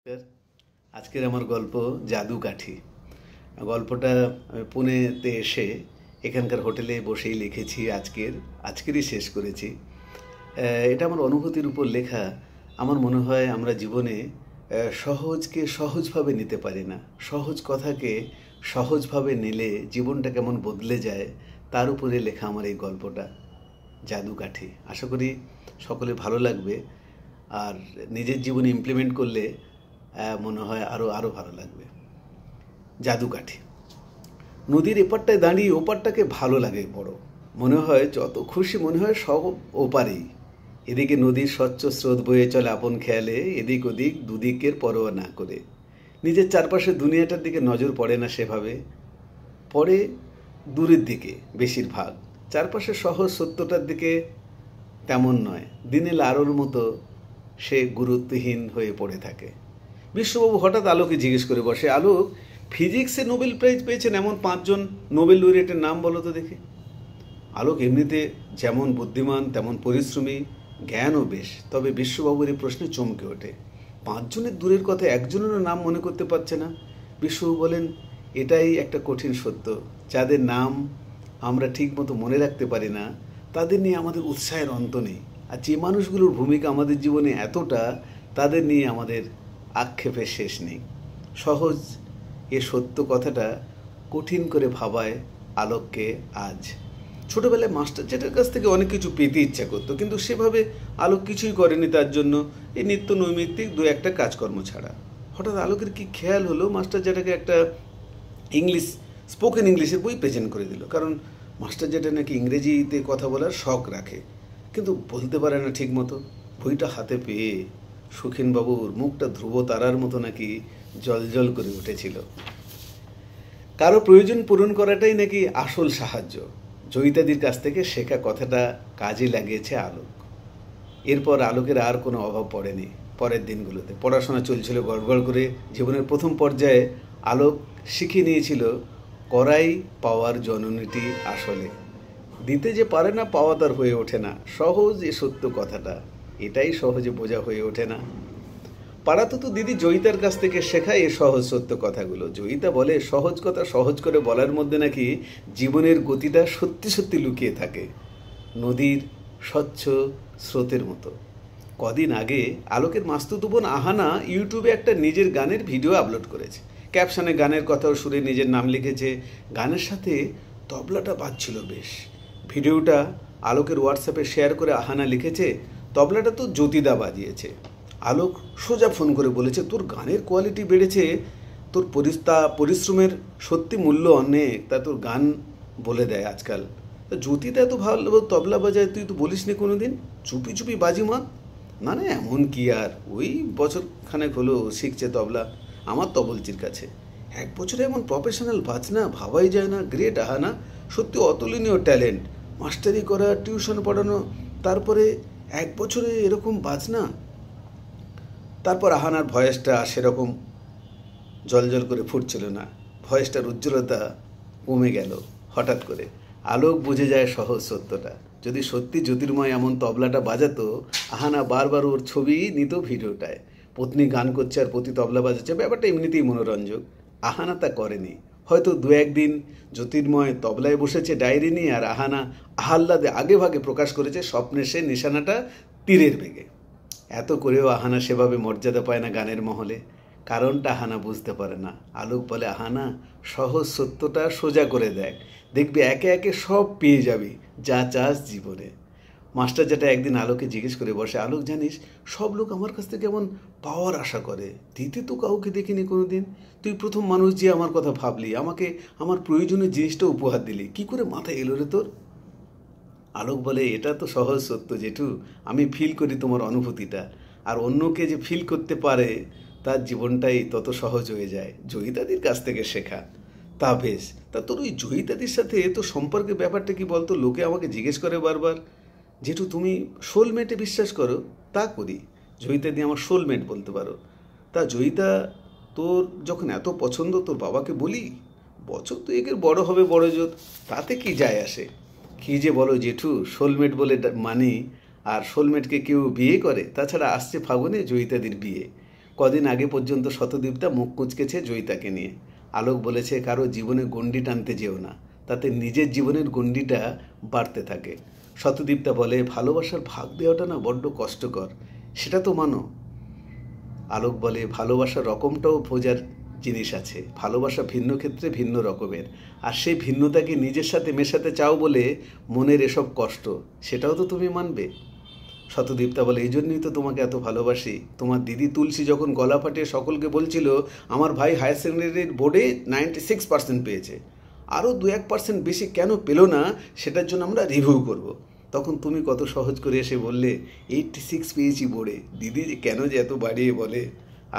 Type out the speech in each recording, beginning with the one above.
নমস্কার। আজকের আমার গল্প জাদুকাঠি। গল্পটা আমি পুনেতে এসে এখানকার হোটেলে বসেই লিখেছি। আজকেরই শেষ করেছি। এটা আমার অনুভূতির উপর লেখা। আমার মনে হয় আমরা জীবনে সহজকে সহজভাবে নিতে পারি না। সহজ কথাকে সহজভাবে নিলে জীবনটা কেমন বদলে যায় তার উপরে লেখা আমার এই গল্পটা জাদুকাঠি। আশা করি সকলে ভালো লাগবে, আর নিজের জীবনে ইমপ্লিমেন্ট করলে মনে হয় আরও ভালো লাগবে। জাদুকাঠি। নদীর এপারটায় দাঁড়িয়ে ওপারটাকে ভালো লাগে বড়। মনে হয় যত খুশি মনে হয় সব ওপারেই। এদিকে নদীর স্বচ্ছ স্রোত বয়ে চলে আপন খেয়ালে, এদিক ওদিক দুদিকের পরোয়া না করে। নিজের চারপাশে দুনিয়াটার দিকে নজর পড়ে না সেভাবে, পড়ে দূরের দিকে বেশিরভাগ। চারপাশে সহজ সত্যটার দিকে তেমন নয়। দিনে আলোর মতো সে গুরুত্বহীন হয়ে পড়ে থাকে। বিশ্ববাবু হঠাৎ আলোকে জিজ্ঞেস করে বসে, আলোক, ফিজিক্সে নোবেল প্রাইজ পেয়েছেন এমন 5জন নোবেল লরিয়েটের নাম বলো তো দেখে। আলোক এমনিতে যেমন বুদ্ধিমান তেমন পরিশ্রমী, জ্ঞানও বেশ। তবে বিশ্ববাবুর এই প্রশ্নে চমকে ওঠে। 5জনের দূরের কথা, একজনেরও নাম মনে করতে পারছে না। বিশ্ববাবু বলেন, এটাই একটা কঠিন সত্য। যাদের নাম আমরা ঠিক মতো মনে রাখতে পারি না তাদের নিয়ে আমাদের উৎসাহের অন্ত নেই। আর যে মানুষগুলোর ভূমিকা আমাদের জীবনে এতটা, তাদের নিয়ে আমাদের আক্ষেপের শেষ নেই। সহজ এ সত্য কথাটা কঠিন করে ভাবায় আলোককে আজ। ছোটবেলায় মাস্টার জ্যাঠার কাছ থেকে অনেক কিছু পেতে ইচ্ছা করতো, কিন্তু সেভাবে আলোক কিছুই করেনি তার জন্য, এই নিত্য নৈমিত্তিক 2-1টা কাজকর্ম ছাড়া। হঠাৎ আলোকের কি খেয়াল হলো, মাস্টার জ্যাঠাকে একটা স্পোকেন ইংলিশের বই প্রেজেন্ট করে দিল। কারণ মাস্টার জ্যাঠা নাকি ইংরেজিতে কথা বলার শখ রাখে, কিন্তু বলতে পারে না ঠিক মতো। বইটা হাতে পেয়ে সুখেনবাবুর মুখটা ধ্রুব তারার মতো নাকি জলজল করে উঠেছিল। কারো প্রয়োজন পূরণ করাটাই নাকি আসল সাহায্য। জয়িতাদির কাছ থেকে শেখা কথাটা কাজে লাগিয়েছে আলোক। এরপর আলোকের আর কোনো অভাব পড়েনি। পরের দিনগুলোতে পড়াশোনা চলছিল গড়গড় করে। জীবনের প্রথম পর্যায়ে আলোক শিখে নিয়েছিল করাই পাওয়ার জননীটি আসলে। দিতে যে পারে না, পাওয়া তার হয়ে ওঠে না। সহজ এ সত্য কথাটা, এটাই সহজে বোঝা হয়ে ওঠে না। পাড়াতে তো দিদি জয়িতার কাছ থেকে শেখায় এই সহজ সত্য কথাগুলো। জয়িতা বলে, সহজ কথা সহজ করে বলার মধ্যে নাকি জীবনের গতিটা সত্যি সত্যি লুকিয়ে থাকে, নদীর স্বচ্ছ স্রোতের মতো। কদিন আগে আলোকের মাস্তুতো বোন আহানা ইউটিউবে একটা নিজের গানের ভিডিও আপলোড করেছে। ক্যাপশনে গানের কথাও সুরে নিজের নাম লিখেছে। গানের সাথে তবলাটা বাজছিল বেশ। ভিডিওটা আলোকের হোয়াটসঅ্যাপে শেয়ার করে আহানা লিখেছে, তবলাটা তো জ্যোতিদা বাজিয়েছে। আলোক সোজা ফোন করে বলেছে, তোর গানের কোয়ালিটি বেড়েছে, তোর পরিশ্রমের সত্যি মূল্য অনেক, তা তোর গান বলে দেয় আজকাল। তা জ্যোতিদা এত ভালো তবলা বাজায়, তুই তো বলিস নি কোনো দিন? চুপি চুপি বাজি মা। না না, এমন কি আর, ওই বছর খানেক হলো শিখছে তবলা আমার তবলচির কাছে। 1 বছরে এমন প্রফেশনাল বাজনা ভাবাই যায় না। গ্রেট আহানা, সত্যি অতুলনীয় ট্যালেন্ট। মাস্টারি করা, টিউশন পড়ানো, তারপরে 1 বছরে এরকম বাজনা। তারপর আহানার ভয়েসটা সেরকম জলজল করে ফুটছিল না। ভয়েসটার উজ্জ্বলতা কমে গেল হঠাৎ করে। আলোক বুঝে যায় সহজ সত্যটা। যদি সত্যি জ্যোতির্ময় এমন তবলাটা বাজাতো, আহানা বারবার ওর ছবি নিত ভিডিওটায়। পত্নী গান করছে আর প্রতি তবলা বাজাচ্ছে, ব্যাপারটা এমনিতেই মনোরঞ্জক। আহানা তা করেনি। হয়তো 2-1 দিন জ্যোতির্ময় তবলায় বসেছে ডায়েরি নিয়ে, আর আহানা আহ্লাদে আগে ভাগে প্রকাশ করেছে স্বপ্নের সে নিশানাটা তীরের বেগে। এত করেও আহানা সেভাবে মর্যাদা পায় না গানের মহলে। কারণটা আহানা বুঝতে পারে না। আলোক বলে, আহানা, সহজ সত্যটা সোজা করে দেখ, দেখবি একে একে সব পেয়ে যাবি যা চাস জীবনে। মাস্টার যেটা একদিন আলোকে জিজ্ঞেস করে বসে, আলোক, জানিস সব লোক আমার কাছ থেকে কেমন পাওয়ার আশা করে, দিতে তো কাউকে দেখিনি কোনো দিন। তুই প্রথম মানুষ যে আমার কথা ভাবলি, আমাকে আমার প্রয়োজনীয় জিনিসটা উপহার দিলি, কি করে মাথায় এলো রে তোর? আলোক বলে, এটা তো সহজ সত্য জেঠু, আমি ফিল করি তোমার অনুভূতিটা, আর অন্যকে যে ফিল করতে পারে তার জীবনটাই তত সহজ হয়ে যায়। জয়িতাদির কাছ থেকে শেখা। তা বেশ, তা তোর ওই জয়িতাদির সাথে তো সম্পর্কের ব্যাপারটা কি বলতো? লোকে আমাকে জিজ্ঞেস করে বারবার। জেঠু, তুমি সোলমেটে বিশ্বাস করো? তা করি। জয়িতাদি আমার সোলমেট বলতে পারো। তা জয়িতা তোর যখন এত পছন্দ, তোর বাবাকে বলি? বছর 2-1 বড় হবে বড় জোর, তাতে কি যায় আসে? কী যে বলো জেঠু, সোলমেট বলে মানি, আর সোলমেটকে কেউ বিয়ে করে? তাছাড়া আসছে ফাগুনে জয়িতাদির বিয়ে। কদিন আগে পর্যন্ত শতদীপটা মুখ কুঁচকেছে জয়িতাকে নিয়ে। আলোক বলেছে কারো জীবনে গণ্ডি টানতে যেও না, তাতে নিজের জীবনের গণ্ডিটা বাড়তে থাকে। শতদীপটা বলে ভালোবাসার ভাগ দেওয়াটা না বড্ড কষ্টকর, সেটা তো মানো। আলোক বলে ভালোবাসার রকমটাও বোঝার জিনিস আছে, ভালোবাসা ভিন্ন ক্ষেত্রে ভিন্ন রকমের, আর সেই ভিন্নতাকে নিজের সাথে মেশাতে চাও বলে মনের এসব কষ্ট, সেটাও তো তুমি মানবে। শতদীপতা বলে এই জন্যই তো তোমাকে এত ভালোবাসি। তোমার দিদি তুলসী যখন গলা ফাটিয়ে সকলকে বলছিল আমার ভাই হায়ার সেকেন্ডারির বোর্ডে 96% পেয়েছে, আরও 2-1% বেশি কেন পেল না সেটার জন্য আমরা রিভিউ করব, তখন তুমি কত সহজ করে এসে বললে 86 পেয়েছি বোর্ডে। দিদি কেন যে এত বাড়িয়ে বলে।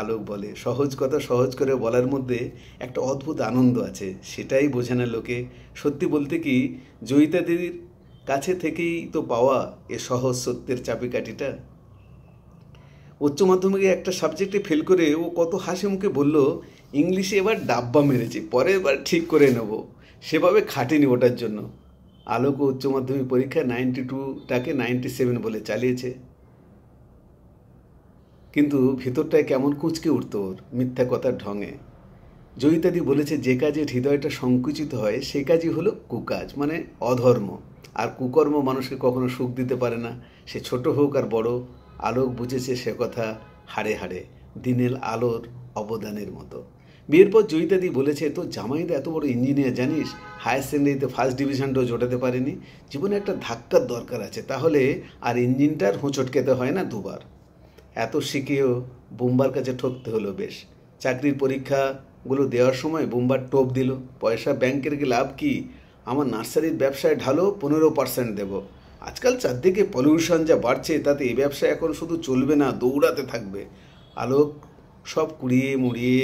আলোক বলে সহজ কথা সহজ করে বলার মধ্যে একটা অদ্ভুত আনন্দ আছে, সেটাই বোঝে না লোকে। সত্যি বলতে কি জয়িতা দিদির কাছে থেকেই তো পাওয়া এ সহজ সত্যের চাবিকাঠিটা। উচ্চ মাধ্যমিকে একটা সাবজেক্টে ফেল করে ও কত হাসি মুখে বলল ইংলিশে এবার ডাব্বা মেরেছি, পরের বার ঠিক করে নেব। সেভাবে খাটেনি ওটার জন্য। আলোক উচ্চ মাধ্যমিক পরীক্ষায় 92টাকে 97 বলে চালিয়েছে, কিন্তু ভিতরটায় কেমন কুঁচকে উঠত ওর মিথ্যা কথার ঢঙে। জয়িতাদি বলেছে যে কাজে হৃদয়টা সংকুচিত হয় সে কাজই হলো কুকাজ, মানে অধর্ম। আর কুকর্ম মানুষকে কখনো সুখ দিতে পারে না, সে ছোট হোক আর বড়। আলোক বুঝেছে সে কথা হাড়ে হাড়ে, দিনের আলোর অবদানের মতো। বিয়ের পর জয়িতাদি বলেছে তো জামাইদা এত বড় ইঞ্জিনিয়ার জানিস, হায়ার সেকেন্ডারিতে ফার্স্ট ডিভিশনটাও জোটাতে পারেনি। জীবনে একটা ধাক্কার দরকার আছে, তাহলে আর ইঞ্জিনটার হোঁচট খেতে হয় না দুবার। এত শিখেও বুম্বার কাছে ঠকতে হলো বেশ। চাকরির পরীক্ষাগুলো দেওয়ার সময় বুম্বার টোপ দিল, পয়সা ব্যাংকের কি লাভ কি, আমার নার্সারির ব্যবসায় ঢালো 15% দেব। আজকাল চারদিকে পলিউশন যা বাড়ছে তাতে এই ব্যবসা এখন শুধু চলবে না, দৌড়াতে থাকবে। আলোক সব কুড়িয়ে মুড়িয়ে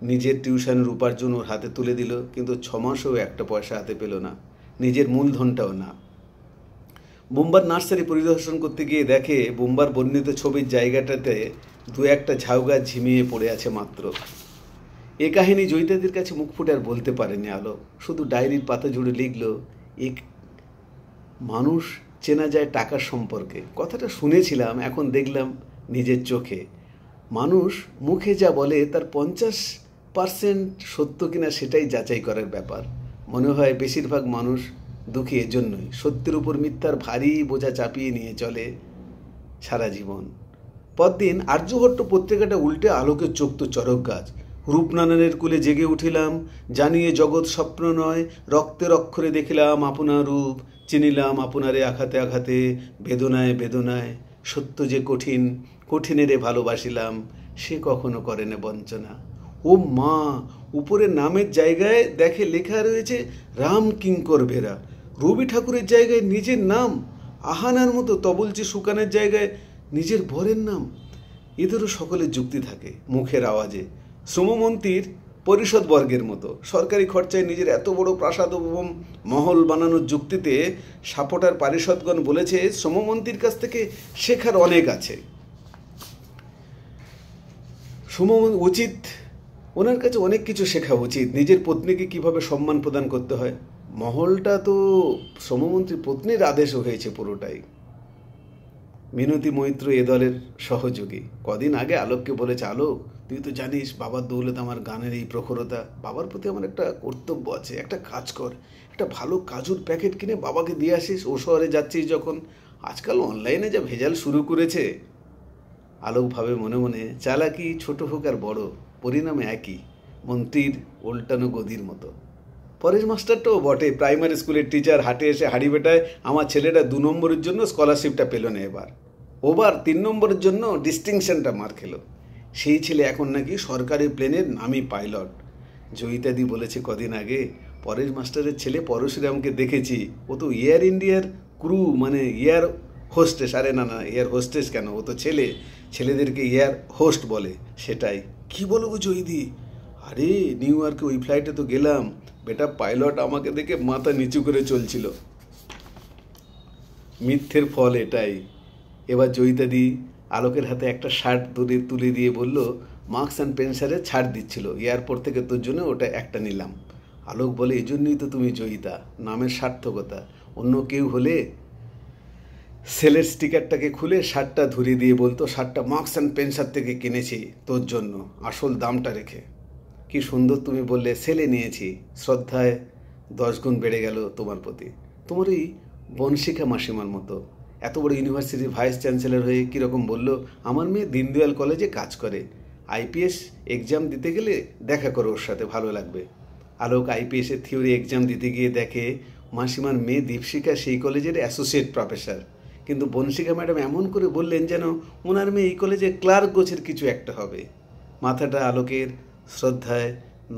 নিজের টিউশনের উপার্জন ওর হাতে তুলে দিল, কিন্তু 6 মাসেও একটা পয়সা হাতে পেল না, নিজের মূলধনটাও না। বুম্বার নার্সারি পরিদর্শন করতে গিয়ে দেখে বুম্বার বর্ণিত ছবির জায়গাটাতে 2-1টা ঝাউ গাছ ঝিমিয়ে পড়ে আছে মাত্র। এ কাহিনী জয়িতাদের কাছে মুখ ফুটে আর বলতে পারেনি আলো, শুধু ডায়েরির পাতা জুড়ে লিখল এক মানুষ চেনা যায় টাকার সম্পর্কে। কথাটা শুনেছিলাম, এখন দেখলাম নিজের চোখে। মানুষ মুখে যা বলে তার 50% সত্য কিনা সেটাই যাচাই করার ব্যাপার। মনে হয় বেশিরভাগ মানুষ দুঃখী এজন্যই, সত্যের উপর মিথ্যার ভারী বোঝা চাপিয়ে নিয়ে চলে সারা জীবন। পরদিন আর্যভট্ট পত্রিকাটা উল্টে আলোকের চোখ তো চরক গাছ। রূপনারায়ণের কুলে জেগে উঠিলাম, জানিয়ে জগৎ স্বপ্ন নয়, রক্তের অক্ষরে দেখিলাম আপনার রূপ, চিনিলাম আপনারে আঘাতে আঘাতে, বেদনায় বেদনায়, সত্য যে কঠিন, কঠিনেরে ভালোবাসিলাম, সে কখনো করে না বঞ্চনা। ও মা, উপরে নামের জায়গায় দেখে লেখা রয়েছে রাম কিঙ্কর বেরা। রবি ঠাকুরের জায়গায় নিজের নাম, আহানার মতো তবলচি শুকানের জায়গায় নিজের বরের নাম। এদেরও সকলের যুক্তি থাকে মুখের আওয়াজে। শ্রমমন্ত্রীর পরিষদ বর্গের মতো সরকারি খরচায় নিজের এত বড় প্রাসাদ এবং মহল বানানোর যুক্তিতে সাপটার পারিষদগণ বলেছে শ্রমমন্ত্রীর কাছ থেকে শেখার অনেক আছে। উচিত, ওনার কাছে অনেক কিছু শেখা উচিত, নিজের পত্নীকে কিভাবে সম্মান প্রদান করতে হয়। মহলটা তো শ্রমমন্ত্রী পত্নীর আদেশও হয়েছে পুরোটাই। মিনতি মৈত্র এ দলের সহযোগী কদিন আগে আলোককে বলেছে, আলোক তুই তো জানিস বাবার দৌলতে আমার গানের এই প্রখরতা, বাবার প্রতি আমার একটা কর্তব্য আছে, একটা কাজ কর, একটা ভালো কাজুর প্যাকেট কিনে বাবাকে দিয়ে আসিস, ও শহরে যাচ্ছিস যখন। আজকাল অনলাইনে যা ভেজাল শুরু করেছে। আলোক ভাবে মনে মনে, চালাকি ছোট হোক আর বড়, পরিণামে একই, মন্ত্রীর উল্টানো গদির মতো। পরেশ মাস্টারটাও বটে, প্রাইমারি স্কুলের টিচার, হাটে এসে হাড়ি বেটায় আমার ছেলেটা 2 নম্বরের জন্য স্কলারশিপটা পেল না, ওবার 3 নম্বরের জন্য ডিস্টিংশনটা মার খেলো। সেই ছেলে এখন নাকি সরকারি প্লেনের নামি পাইলট। জয়িতাদি বলেছে কদিন আগে, পরেশ মাস্টারের ছেলে পরশুরামকে দেখেছি, ও তো এয়ার ইন্ডিয়ার ক্রু, মানে এয়ার হোস্টেস। আরে না না, এয়ার হোস্টেস কেন, ও তো ছেলে, ছেলেদেরকে এয়ার হোস্ট বলে। সেটাই কি বলবো জয়দি, আরে নিউ ইয়র্কে ওই ফ্লাইটে তো গেলাম, বেটা পাইলট আমাকে দেখে মাথা নিচু করে চলছিল। মিথ্যের ফল এটাই। এবার জয়িতাদি আলোকের হাতে একটা শার্ট তুলে দিয়ে বলল, মার্কস অ্যান্ড পেন্সারে ছাড় দিচ্ছিল, এয়ারপোর্ট থেকে তোর জন্য ওটা একটা নিলাম। আলোক বলে এই জন্যই তো তুমি জয়িতা, নামের সার্থকতা। অন্য কেউ হলে সেলের স্টিকারটাকে খুলে শার্টটা ধরিয়ে দিয়ে বলতো, শার্টটা মার্কস অ্যান্ড স্পেন্সার থেকে কিনেছি তোর জন্য, আসল দামটা রেখে। কি সুন্দর তুমি বললে, সেলে নিয়েছি। শ্রদ্ধায় 10 গুণ বেড়ে গেল তোমার প্রতি। তোমার ওই বনশিখা মাসিমার মতো এত বড় ইউনিভার্সিটির ভাইস চ্যান্সেলর হয়ে কীরকম বলল, আমার মেয়ে দীনদয়াল কলেজে কাজ করে, আইপিএস এক্সাম দিতে গেলে দেখা করো ওর সাথে, ভালো লাগবে। আলোক আইপিএসের থিওরি এক্সাম দিতে গিয়ে দেখে মাসিমার মেয়ে দীপশিখা সেই কলেজের অ্যাসোসিয়েট প্রফেসর। কিন্তু বনশিখা ম্যাডাম এমন করে বললেন যেন ওনার মেয়ে এই কলেজে ক্লার্ক গোছের কিছু একটা হবে। মাথাটা আলোকের শ্রদ্ধায়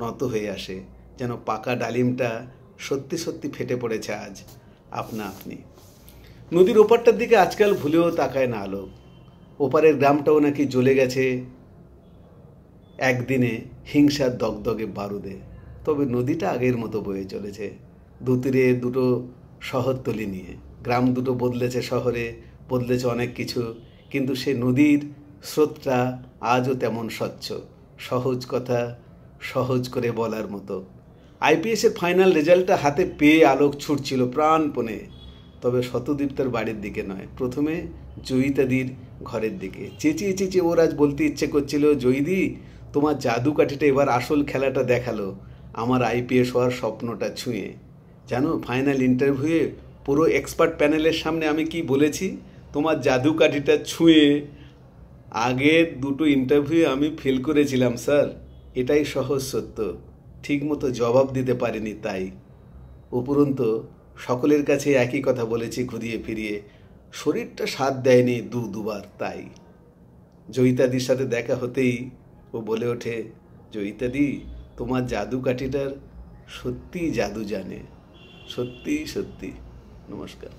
নত হয়ে আসে, যেন পাকা ডালিমটা সত্যি সত্যি ফেটে পড়েছে আজ আপনা আপনি। নদীর ওপারটার দিকে আজকাল ভুলেও তাকায় না আলোক। ওপারের গ্রামটাও নাকি জ্বলে গেছে একদিনে হিংসার দগদগে বারুদে। তবে নদীটা আগের মতো বয়ে চলেছে, দুতীরে দুটো শহরতলি নিয়ে। গ্রাম দুটো বদলেছে, শহরে বদলেছে অনেক কিছু, কিন্তু সে নদীর স্রোতটা আজও তেমন স্বচ্ছ, সহজ কথা সহজ করে বলার মতো। আইপিএসের ফাইনাল রেজাল্টটা হাতে পেয়ে আলোক ছুটছিল প্রাণপণে, তবে শতদীপ্তার বাড়ির দিকে নয়, প্রথমে জয়িতাদির ঘরের দিকে। চেঁচিয়ে চেঁচিয়ে ওর আজ বলতে ইচ্ছে করছিল, জয়িদি তোমার জাদু কাঠিটা এবার আসল খেলাটা দেখালো, আমার আইপিএস হওয়ার স্বপ্নটা ছুঁয়ে। জানো, ফাইনাল ইন্টারভিউয়ে পুরো এক্সপার্ট প্যানেলের সামনে আমি কি বলেছি, তোমার জাদু কাঠিটা ছুঁয়ে আগের দুটো ইন্টারভিউয়ে আমি ফেল করেছিলাম স্যার, এটাই সহজ সত্য। ঠিকমতো জবাব দিতে পারিনি তাই। উপরন্তু সকলের কাছে একই কথা বলেছি ঘুরিয়ে ফিরিয়ে, শরীরটা সাথ দেয়নি দুবার তাই। জয়িতাদির সাথে দেখা হতেই ও বলে ওঠে, জয়িতাদি তোমার জাদু কাঠিটার সত্যিই জাদু জানে, সত্যি সত্যি। নমস্কার।